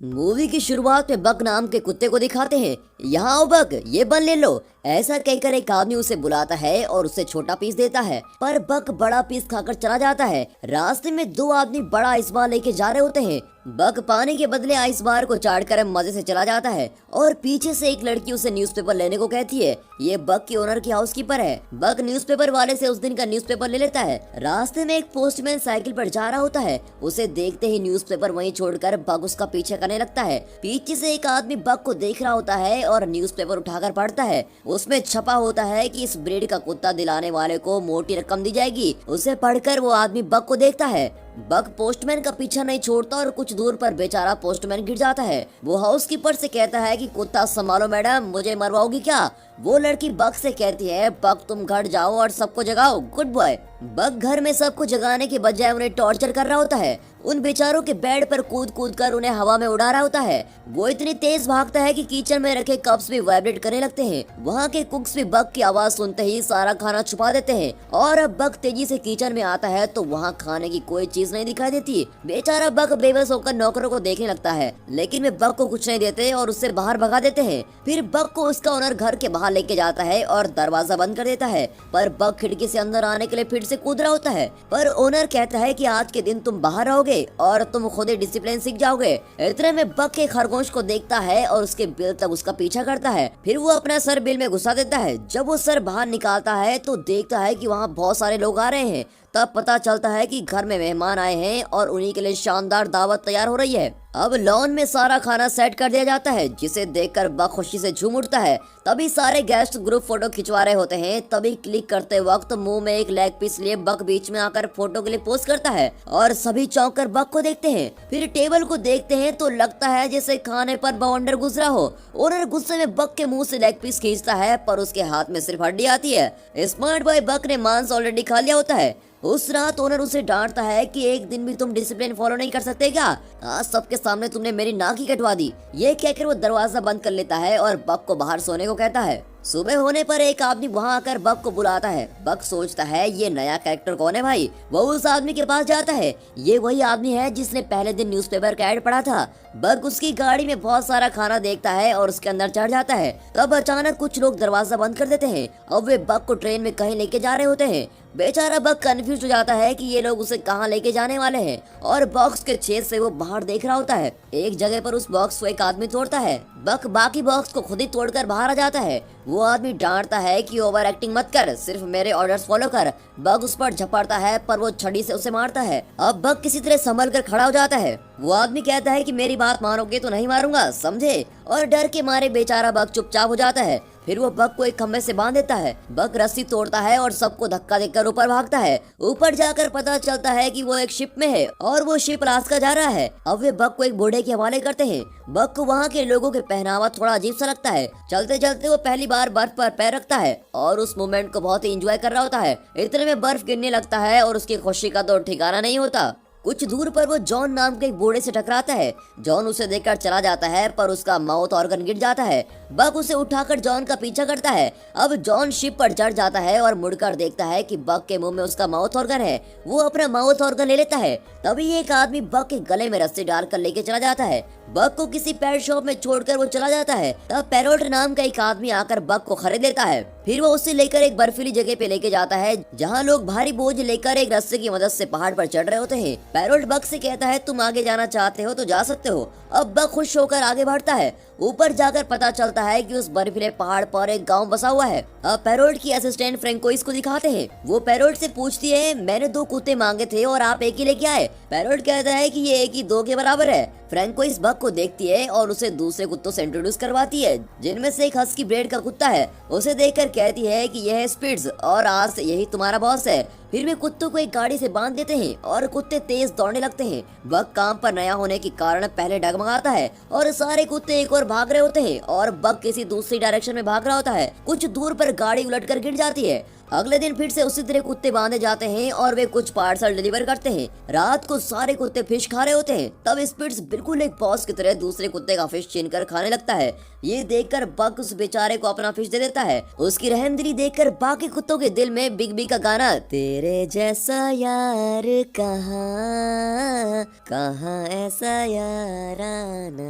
Movie की शुरुआत में बक नाम के कुत्ते को दिखाते हैं। यहाँ आओ बक, ये बन ले लो। ऐसा कहकर एक आदमी उसे बुलाता है और उसे छोटा पीस देता है, पर बक बड़ा पीस खाकर चला जाता है। रास्ते में दो आदमी बड़ा आइस बार लेके जा रहे होते हैं। बक पानी के बदले आइस बार को चाट कर मजे से चला जाता है और पीछे से एक लड़की उसे न्यूज़पेपर लेने को कहती है। ये बक की ओनर की हाउसकीपर है। बक न्यूज़पेपर वाले से उस दिन का न्यूज़पेपर ले लेता है। रास्ते में एक पोस्टमैन साइकिल पर जा रहा होता है। उसे देखते ही न्यूज़पेपर वहीं छोड़कर बक उसका पीछे करने लगता है। पीछे से एक आदमी बक को देख रहा होता है और न्यूज़पेपर उठाकर पढ़ता है। उसमें छपा होता है कि इस ब्रीड का कुत्ता दिलाने वाले को मोटी रकम दी जाएगी। उसे पढ़कर वो आदमी बक को देखता है। बक पोस्टमैन का पीछा नहीं छोड़ता और कुछ दूर पर बेचारा पोस्टमैन गिर जाता है। वो हाउसकीपर से कहता है कि कुत्ता संभालो मैडम, मुझे मरवाओगी क्या? वो लड़की बक से कहती है, बक तुम घर जाओ और सबको जगाओ, गुड बॉय। बक घर में सबको जगाने के बजाय उन्हें टॉर्चर कर रहा होता है। उन बेचारों के बेड पर कूद कूद कर उन्हें हवा में उड़ा रहा होता है। वो इतनी तेज भागता है कि किचन में रखे कप्स भी वाइब्रेट करने लगते हैं। वहाँ के कुक्स भी बक की आवाज सुनते ही सारा खाना छुपा देते हैं और अब बक तेजी से किचन में आता है तो वहाँ खाने की कोई चीज नहीं दिखाई देती। बेचारा बक बेबस होकर नौकरों को देखने लगता है, लेकिन वे बक को कुछ नहीं देते और उससे बाहर भगा देते हैं। फिर बक को उसका ओनर घर के बाहर लेके जाता है और दरवाजा बंद कर देता है, पर बक खिड़की से अंदर आने के लिए फिर से कूद रहा होता है। पर ओनर कहता है कि आज के दिन तुम बाहर रहोगे और तुम खुद ही डिसिप्लिन सीख जाओगे। इतने में बक एक खरगोश को देखता है और उसके बिल तक उसका पीछा करता है। फिर वो अपना सर बिल में घुसा देता है। जब वो सर बाहर निकालता है तो देखता है कि वहाँ बहुत सारे लोग आ रहे हैं। तब पता चलता है कि घर में मेहमान आए हैं और उन्हीं के लिए शानदार दावत तैयार हो रही है। अब लॉन में सारा खाना सेट कर दिया जाता है, जिसे देखकर बक खुशी से झूम उठता है। तभी सारे गेस्ट ग्रुप फोटो खिंचवा रहे होते हैं। तभी क्लिक करते वक्त मुंह में एक लेग पीस लिए बक बीच में आकर फोटो के लिए पोज करता है और सभी चौंक कर बक को देखते हैं। फिर टेबल को देखते हैं तो लगता है जैसे खाने पर बवंडर गुजरा हो। ओनर गुस्से में बक के मुंह से लेग पीस खींचता है, पर उसके हाथ में सिर्फ हड्डी आती है। स्मार्ट बॉय बक ने मांस ऑलरेडी खा लिया होता है। उस रात ओनर उसे डांटता है कि एक दिन भी तुम डिसिप्लिन फॉलो नहीं कर सकते क्या? आज सबके सामने तुमने मेरी नाक ही कटवा दी। ये कहकर वो दरवाजा बंद कर लेता है और बक को बाहर सोने को कहता है। सुबह होने पर एक आदमी वहाँ आकर बक को बुलाता है। बक सोचता है ये नया कैरेक्टर कौन है भाई। वो उस आदमी के पास जाता है। ये वही आदमी है जिसने पहले दिन न्यूज़पेपर का ऐड पढ़ा था। बक उसकी गाड़ी में बहुत सारा खाना देखता है और उसके अंदर चढ़ जाता है। तब अचानक कुछ लोग दरवाजा बंद कर देते हैं। अब वे बक को ट्रेन में कहीं लेके जा रहे होते हैं। बेचारा बक कंफ्यूज हो जाता है कि ये लोग उसे कहाँ लेके जाने वाले हैं और बॉक्स के छेद से वो बाहर देख रहा होता है। एक जगह पर उस बॉक्स को एक आदमी तोड़ता है। बक बाकी बॉक्स को खुद ही तोड़कर बाहर आ जाता है। वो आदमी डांटता है कि ओवर एक्टिंग मत कर, सिर्फ मेरे ऑर्डर्स फॉलो कर। बक उस पर झपड़ता है, पर वो छड़ी से उसे मारता है। अब बक किसी तरह संभल कर खड़ा हो जाता है। वो आदमी कहता है कि मेरी बात मानोगे तो नहीं मारूंगा, समझे? और डर के मारे बेचारा बक चुपचाप हो जाता है। फिर वो बक को एक खंबे से बांध देता है। बक रस्सी तोड़ता है और सबको धक्का देकर ऊपर भागता है। ऊपर जाकर पता चलता है कि वो एक शिप में है और वो शिप अलास्का जा रहा है। अब वे बक को एक बूढ़े के हवाले करते हैं। बक को वहाँ के लोगों के पहनावा थोड़ा अजीब सा लगता है। चलते चलते वो पहली बार बर्फ पर पैर रखता है और उस मोमेंट को बहुत ही एंजॉय कर रहा होता है। इतने में बर्फ गिरने लगता है और उसकी खुशी का तो ठिकाना नहीं होता। कुछ दूर पर वो जॉन नाम के एक बूढ़े से टकराता है। जॉन उसे देखकर चला जाता है, पर उसका माउथ ऑर्गन गिर जाता है। बक उसे उठाकर जॉन का पीछा करता है। अब जॉन शिप पर चढ़ जाता है और मुड़कर देखता है कि बक के मुंह में उसका माउथ ऑर्गन है। वो अपना माउथ ऑर्गन ले लेता है। तभी एक आदमी बक के गले में रस्सी डालकर लेके चला जाता है। बक को किसी पेट शॉप में छोड़कर वो चला जाता है। तब पैरोट नाम का एक आदमी आकर बक को खरीद लेता है। फिर वो उसे लेकर एक बर्फीली जगह पे लेके जाता है, जहाँ लोग भारी बोझ लेकर एक रस्से की मदद से पहाड़ पर चढ़ रहे होते हैं। पैरोट बक से कहता है तुम आगे जाना चाहते हो तो जा सकते हो। अब बक खुश होकर आगे बढ़ता है। ऊपर जाकर पता चलता है कि उस बर्फीले पहाड़ पर एक गांव बसा हुआ है। अब पैरोट की असिस्टेंट फ्रेंको इसको दिखाते हैं। वो पैरोट से पूछती है मैंने 2 कुत्ते मांगे थे और आप एक ही लेके आए। पैरोट कहता है कि ये एक ही 2 के बराबर है। फ्रेंको इस बक को देखती है और उसे दूसरे कुत्तों से इंट्रोड्यूस करवाती है, जिनमें से एक हस्की ब्रीड का कुत्ता है। उसे देखकर कहती है कि यह है स्पिट्ज और आज से यही तुम्हारा बॉस है। फिर वे कुत्तों को एक गाड़ी से बांध देते हैं और कुत्ते तेज दौड़ने लगते हैं। बक काम पर नया होने के कारण पहले डगमगाता है और सारे कुत्ते एक और भाग रहे होते हैं और बक किसी दूसरी डायरेक्शन में भाग रहा होता है। कुछ दूर पर गाड़ी उलटकर गिर जाती है। अगले दिन फिर से उसी तरह कुत्ते बांधे जाते हैं और वे कुछ पार्सल डिलीवर करते हैं। रात को सारे कुत्ते फिश खा रहे होते हैं। तब स्पिट्स बिल्कुल एक बॉस की तरह दूसरे कुत्ते का फिश छीनकर खाने लगता है। ये देखकर बक उस बेचारे को अपना फिश दे देता है। उसकी रहमदिली देखकर बाकी कुत्तों के दिल में बिग बी का गाना तेरे जैसा यार कहाँ कहाँ ऐसा याराना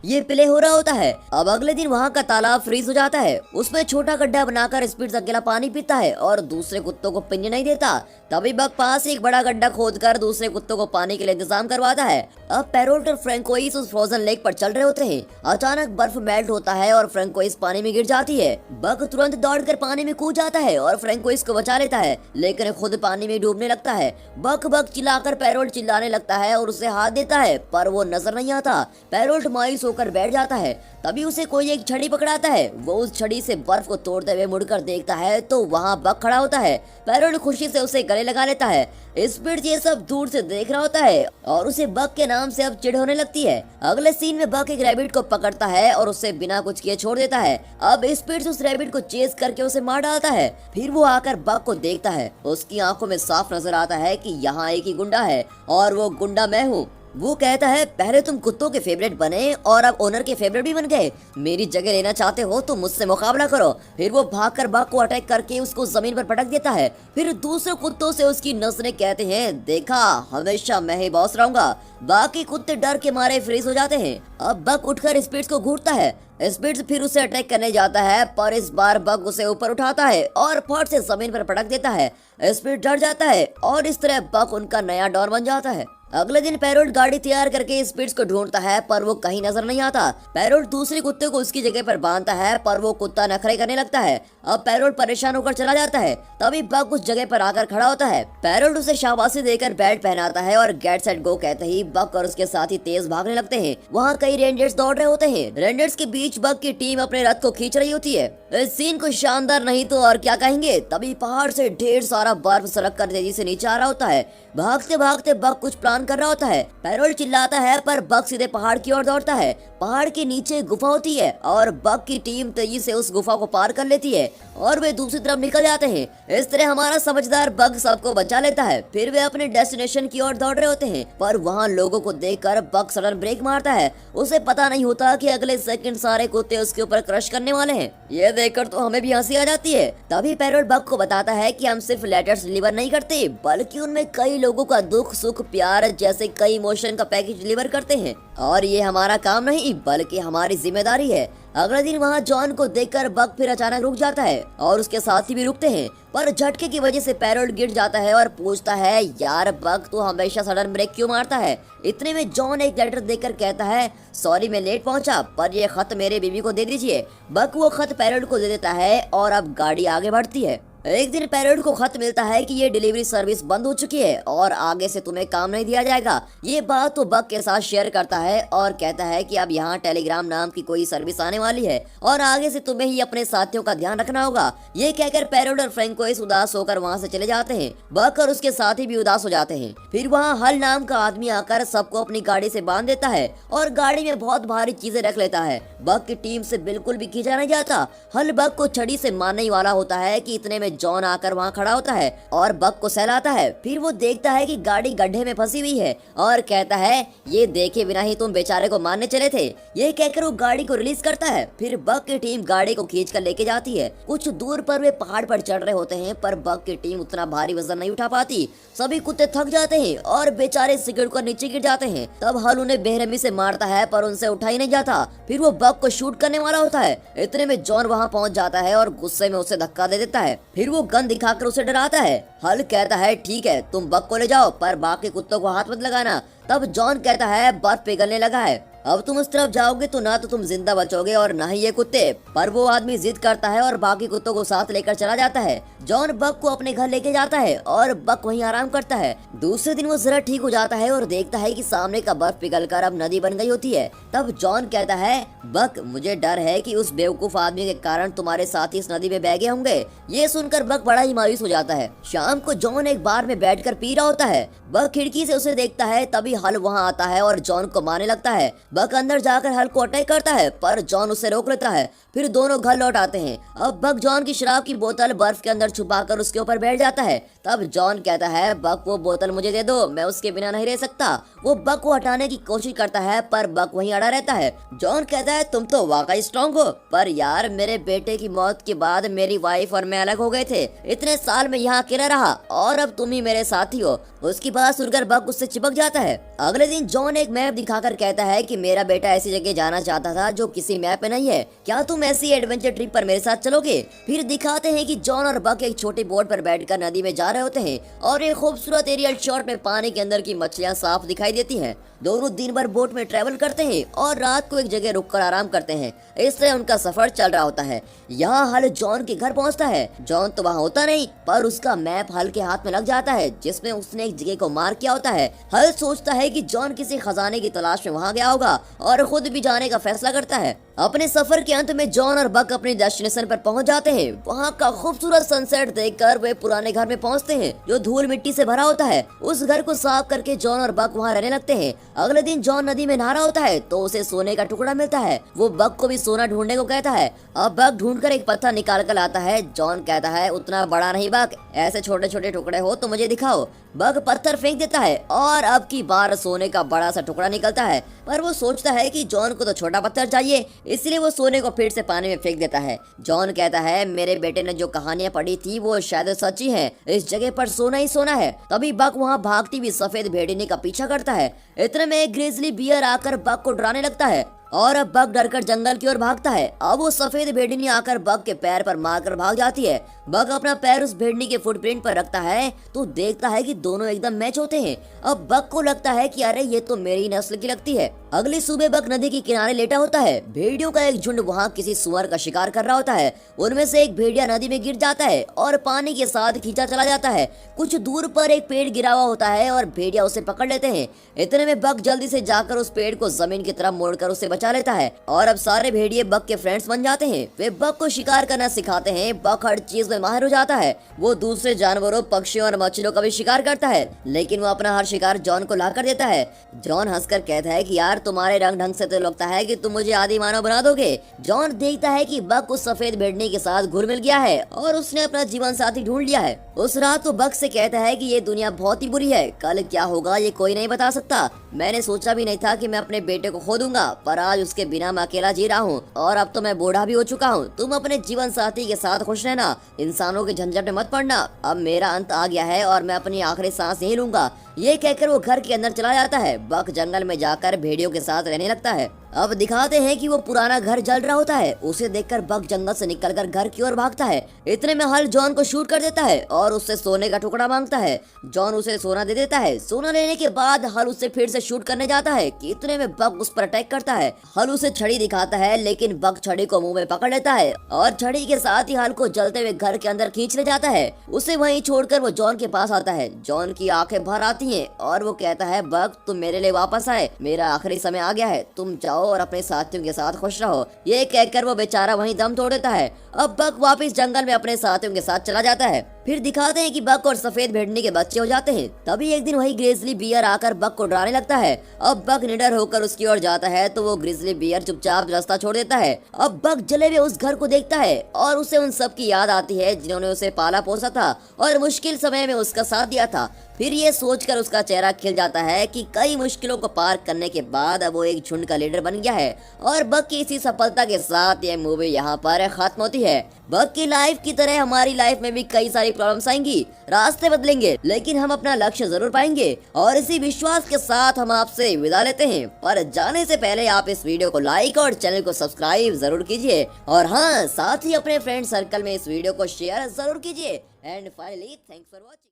ये प्ले हो रहा होता है। अब अगले दिन वहाँ का तालाब फ्रीज हो जाता है। उसमें छोटा गड्ढा बनाकर स्पिट्स अकेला पानी पीता है और दूसरे कुत्तों को पीने नहीं देता। तभी बक पास एक बड़ा गड्ढा खोदकर दूसरे कुत्तों को पानी के लिए इंतजाम करवाता है। अब पैरोट और फ्रैंकोइस उस फ्रोजन लेक पर चल रहे होते हैं। अचानक बर्फ मेल्ट होता है और फ्रैंकोइस पानी में गिर जाती है। बक तुरंत दौड़कर पानी में कूद जाता है और फ्रैंकोइस को बचा लेता है, लेकिन खुद पानी में डूबने लगता है। बक बक चिल्लाकर पैरोट चिल्लाने लगता है और उसे हाथ देता है, पर वो नजर नहीं आता। पैरोट मायूस होकर बैठ जाता है। तभी उसे कोई एक छड़ी पकड़ाता है। वो उस छड़ी से बर्फ को तोड़ते हुए मुड़कर देखता है तो वहाँ बक खड़ा होता है। पैरोट खुशी से उसे गले लगा लेता है। स्पिट्स ये सब दूर से देख रहा होता है और उसे बक के नाम से अब चिढ़ होने लगती है। अगले सीन में बक एक रैबिट को पकड़ता है और उसे बिना कुछ किए छोड़ देता है। अब स्पिट्स उस रैबिट को चेस करके उसे मार डालता है। फिर वो आकर बक को देखता है। उसकी आंखों में साफ नजर आता है कि यहाँ एक ही गुंडा है और वो गुंडा मैं हूँ। वो कहता है पहले तुम कुत्तों के फेवरेट बने और अब ओनर के फेवरेट भी बन गए। मेरी जगह लेना चाहते हो तो मुझसे मुकाबला करो। फिर वो भागकर बक को अटैक करके उसको जमीन पर पटक देता है। फिर दूसरे कुत्तों से उसकी नजरें कहते हैं देखा हमेशा मैं ही बॉस रहूंगा। बाकी कुत्ते डर के मारे फ्रीज हो जाते हैं। अब बक उठकर स्पिट्स को घूरता है। स्पिट्स फिर उसे अटैक करने जाता है, पर इस बार बक उसे ऊपर उठाता है और फट से जमीन पर पटक देता है। स्पिट्स डर जाता है और इस तरह बक उनका नया डॉन बन जाता है। अगले दिन पैरोट गाड़ी तैयार करके स्पिट्स को ढूंढता है, पर वो कहीं नजर नहीं आता। पैरोट दूसरे कुत्ते को उसकी जगह पर बांधता है, पर वो कुत्ता नखरे करने लगता है। अब पैरोट परेशान होकर चला जाता है। तभी बक उस जगह पर आकर खड़ा होता है। पैरोट उसे शाबाशी देकर बैट पहनाता है और गेट सेट गो कहते ही बक और उसके साथी तेज भागने लगते हैं। वहाँ कई रेंजर्स दौड़ रहे होते हैं। रेंजर्स के बीच बक की टीम अपने रथ को खींच रही होती है। इस सीन को शानदार नहीं तो और क्या कहेंगे। तभी पहाड़ से ढेर सारा बर्फ सरक कर तेजी से नीचे आ रहा होता है। भागते भागते बक कुछ प्लान कर रहा होता है। पैरोट चिल्लाता है, पर बक सीधे पहाड़ की ओर दौड़ता है। पहाड़ के नीचे गुफा होती है और बक की टीम तेजी से उस गुफा को पार कर लेती है और वे दूसरी तरफ निकल जाते हैं। इस तरह हमारा समझदार बक सबको बचा लेता है। फिर वे अपने डेस्टिनेशन की ओर दौड़ रहे होते हैं, पर वहाँ लोगों को देखकर बक सडन ब्रेक मारता है। उसे पता नहीं होता कि अगले सेकंड सारे कुत्ते उसके ऊपर क्रश करने वाले हैं। ये देखकर तो हमें भी हंसी आ जाती है। तभी पैरोट बक को बताता है कि हम सिर्फ लेटर्स डिलीवर नहीं करते, बल्कि उनमें कई लोगों का दुख सुख प्यार जैसे कई इमोशन का पैकेज डिलीवर करते हैं और ये हमारा काम नहीं बल्कि हमारी जिम्मेदारी है। अगले दिन वहाँ जॉन को देखकर बक फिर अचानक रुक जाता है और उसके साथी भी रुकते हैं, पर झटके की वजह से पैरोट गिर जाता है और पूछता है यार बक तू हमेशा सडन ब्रेक क्यों मारता है। इतने में जॉन एक लेटर देकर कहता है सॉरी मैं लेट पहुंचा, पर ये खत मेरे बीवी को दे दीजिए। बक वो खत पैरोट को दे देता है और अब गाड़ी आगे बढ़ती है। एक दिन पैरोट को खत मिलता है कि ये डिलीवरी सर्विस बंद हो चुकी है और आगे से तुम्हें काम नहीं दिया जाएगा। ये बात तो बक के साथ शेयर करता है और कहता है कि अब यहाँ टेलीग्राम नाम की कोई सर्विस आने वाली है और आगे से तुम्हें ही अपने साथियों का ध्यान रखना होगा। ये कहकर पैरोट और फ्रैंकोइस उदास होकर वहाँ से चले जाते हैं। बक और उसके साथी भी उदास हो जाते हैं। फिर वहाँ हल नाम का आदमी आकर सबको अपनी गाड़ी से बांध देता है और गाड़ी में बहुत भारी चीजें रख लेता है। बक की टीम से बिल्कुल भी खींचा नहीं जाता। हल बक को छड़ी से मारने वाला होता है कि इतने में जॉन आकर वहाँ खड़ा होता है और बक को सहलाता है। फिर वो देखता है कि गाड़ी गड्ढे में फंसी हुई है और कहता है ये देखे बिना ही तुम बेचारे को मारने चले थे। ये कहकर वो गाड़ी को रिलीज करता है। फिर बक की टीम गाड़ी को खींच कर लेके जाती है। कुछ दूर पर वे पहाड़ पर चढ़ रहे होते हैं, पर बक की टीम उतना भारी वजन नहीं उठा पाती। सभी कुत्ते थक जाते हैं और बेचारे सिगड़ कर नीचे गिर जाते हैं। तब हल उन्हें बेरहमी से मारता है, पर उनसे उठा ही नहीं जाता। फिर वो बक को शूट करने वाला होता है। इतने में जॉन वहाँ पहुँच जाता है और गुस्से में उसे धक्का दे देता है। फिर वो गन दिखाकर उसे डराता है। हल कहता है ठीक है तुम बक को ले जाओ, पर बाकी कुत्तों को हाथ मत लगाना। तब जॉन कहता है बर्फ पिघलने लगा है, अब तुम उस तरफ जाओगे तो ना तो तुम जिंदा बचोगे और ना ही ये कुत्ते। पर वो आदमी जिद करता है और बाकी कुत्तों को साथ लेकर चला जाता है। जॉन बक को अपने घर लेके जाता है और बक वहीं आराम करता है। दूसरे दिन वो जरा ठीक हो जाता है और देखता है कि सामने का बर्फ पिघलकर अब नदी बन गई होती है। तब जॉन कहता है बक मुझे डर है कि उस बेवकूफ आदमी के कारण तुम्हारे साथी इस नदी में बह गए होंगे। ये सुनकर बक बड़ा ही मायूस हो जाता है। शाम को जॉन एक बार में बैठकर पी रहा होता है। बक खिड़की से उसे देखता है। तभी हल वहाँ आता है और जॉन को मारने लगता है। बक अंदर जाकर हल को अटैक करता है, पर जॉन उसे रोक लेता है। फिर दोनों घर लौट आते हैं। अब बक जॉन की शराब की बोतल बर्फ के अंदर छुपाकर उसके ऊपर बैठ जाता है। तब जॉन कहता है बक वो बोतल मुझे दे दो, मैं उसके बिना नहीं रह सकता। वो बक को हटाने की कोशिश करता है पर बक वहीं अड़ा रहता है। जॉन कहता है तुम तो वाकई स्ट्रांग हो, पर यार मेरे बेटे की मौत के बाद मेरी वाइफ और मैं अलग हो गए थे, इतने साल में यहाँ अकेला रहा और अब तुम ही मेरे साथी हो। उसकी बात सुनकर बक उससे चिपक जाता है। अगले दिन जॉन एक मैप दिखाकर कहता है कि मेरा बेटा ऐसी जगह जाना चाहता था जो किसी मैप में नहीं है, क्या तुम ऐसी एडवेंचर ट्रिप पर मेरे साथ चलोगे। फिर दिखाते हैं कि जॉन और बक एक छोटी बोट पर बैठकर नदी में जा रहे होते हैं और एक खूबसूरत एरियल शॉट में पानी के अंदर की मछलियां साफ दिखाई देती हैं। दोनों दिन भर बोट में ट्रेवल करते हैं और रात को एक जगह रुककर आराम करते हैं। इस तरह उनका सफर चल रहा होता है। यहाँ हल जॉन के घर पहुँचता है। जॉन तो वहाँ होता नहीं, पर उसका मैप हल के हाथ में लग जाता है जिसमें उसने एक जगह को मार्क किया होता है। हल सोचता है कि जॉन किसी खजाने की तलाश में वहाँ गया होगा और खुद भी जाने का फैसला करता है। अपने सफर के अंत में जॉन और बक अपने डेस्टिनेशन पर पहुंच जाते हैं। वहाँ का खूबसूरत सनसेट देखकर वे पुराने घर में पहुंचते हैं जो धूल मिट्टी से भरा होता है। उस घर को साफ करके जॉन और बक वहाँ रहने लगते हैं। अगले दिन जॉन नदी में नहा रहा होता है तो उसे सोने का टुकड़ा मिलता है। वो बक को भी सोना ढूंढने को कहता है। अब बक ढूंढकर एक पत्थर निकाल कर लाता है। जॉन कहता है उतना बड़ा नहीं बक, ऐसे छोटे छोटे टुकड़े हो तो मुझे दिखाओ। बक पत्थर फेंक देता है और अब की बार सोने का बड़ा सा टुकड़ा निकलता है, पर वो सोचता है कि जॉन को तो छोटा पत्थर चाहिए, इसलिए वो सोने को फिर से पानी में फेंक देता है। जॉन कहता है मेरे बेटे ने जो कहानियां पढ़ी थी वो शायद सच्ची है, इस जगह पर सोना ही सोना है। तभी बक वहाँ भागती हुई सफेद भेड़िनी का पीछा करता है। इतने में एक ग्रिजली बियर आकर बक को डराने लगता है और अब बक डरकर जंगल की ओर भागता है। अब वो सफेद भेड़िनी आकर बक के पैर पर मारकर भाग जाती है। बक अपना पैर उस भेड़नी के फुटप्रिंट पर रखता है तो देखता है कि दोनों एकदम मैच होते हैं। अब बक को लगता है कि अरे ये तो मेरी नस्ल की लगती है। अगली सुबह बक नदी के किनारे लेटा होता है। भेड़ियों का एक झुंड वहाँ किसी सुअर का शिकार कर रहा होता है। उनमें से एक भेड़िया नदी में गिर जाता है और पानी के साथ खींचा चला जाता है। कुछ दूर पर एक पेड़ गिरा हुआ होता है और भेड़िया उसे पकड़ लेते हैं। इतने में बक जल्दी से जाकर उस पेड़ को जमीन की तरफ मोड़कर उसे बचा लेता है और अब सारे भेड़िए बक के फ्रेंड्स बन जाते हैं। वे बक को शिकार करना सिखाते हैं। बक हर चीज में माहिर हो जाता है। वो दूसरे जानवरों, पक्षियों और मछलियों का भी शिकार करता है, लेकिन वो अपना हर शिकार जॉन को ला कर देता है। जॉन हंसकर कहता है कि यार तुम्हारे रंग ढंग से तो लगता है कि तुम मुझे आदि मानव बना दोगे। जॉन देखता है कि बक उस सफेद भेड़नी के साथ घुल मिल गया है और उसने अपना जीवन साथी ढूंढ लिया है। उस रात वो बक से कहता है कि ये दुनिया बहुत ही बुरी है, कल क्या होगा ये कोई नहीं बता सकता। मैंने सोचा भी नहीं था कि मैं अपने बेटे को खो दूंगा, पर आज उसके बिना मैं अकेला जी रहा हूँ और अब तो मैं बूढ़ा भी हो चुका हूँ। तुम अपने जीवन साथी के साथ खुश रहना, इंसानों के झंझट में मत पड़ना। अब मेरा अंत आ गया है और मैं अपनी आखिरी सांस यही लूंगा। ये कहकर वो घर के अंदर चला जाता है। बक जंगल में जाकर भेड़ियों के साथ रहने लगता है। अब दिखाते हैं कि वो पुराना घर जल रहा होता है। उसे देखकर बक जंगल से निकलकर घर की ओर भागता है। इतने में हल जॉन को शूट कर देता है और उससे सोने का टुकड़ा मांगता है। जॉन उसे सोना दे देता है। सोना लेने के बाद हल उससे फिर से शूट करने जाता है कि इतने में बक उस पर अटैक करता है। हल उसे छड़ी दिखाता है, लेकिन बक छड़ी को मुंह में पकड़ लेता है और छड़ी के साथ ही हल को जलते हुए घर के अंदर खींच ले जाता है। उसे वहीं छोड़कर वो जॉन के पास आता है। जॉन की आंखें भर आती हैं और वो कहता है बक तुम मेरे लिए वापस आए, मेरा आखिरी समय आ गया है, तुम जाओ और अपने साथियों के साथ खुश रहो। ये कहकर वो बेचारा वहीं दम तोड़ देता है। अब बक वापस जंगल में अपने साथियों के साथ चला जाता है। फिर दिखाते हैं कि बक और सफेद भेड़नी के बच्चे हो जाते हैं। तभी एक दिन वही ग्रिजली बियर आकर बक को डराने लगता है। अब बक निडर होकर उसकी ओर जाता है तो वो ग्रिजली बियर चुपचाप रास्ता छोड़ देता है। अब बक जले हुए उस घर को देखता है और उसे उन सब की याद आती है जिन्होंने उसे पाला पोसा था और मुश्किल समय में उसका साथ दिया था। फिर ये सोचकर उसका चेहरा खिल जाता है कि कई मुश्किलों को पार करने के बाद अब वो एक झुंड का लीडर बन गया है। और बक की इसी सफलता के साथ ये मूवी यहाँ पर खत्म होती है। बक की लाइफ की तरह हमारी लाइफ में भी कई सारी प्रॉब्लम्स आएंगी, रास्ते बदलेंगे, लेकिन हम अपना लक्ष्य जरूर पाएंगे। और इसी विश्वास के साथ हम आपसे विदा लेते हैं। पर जाने से पहले आप इस वीडियो को लाइक और चैनल को सब्सक्राइब जरूर कीजिए और हाँ, साथ ही अपने फ्रेंड सर्कल में इस वीडियो को शेयर जरूर कीजिए। And finally thanks for watching.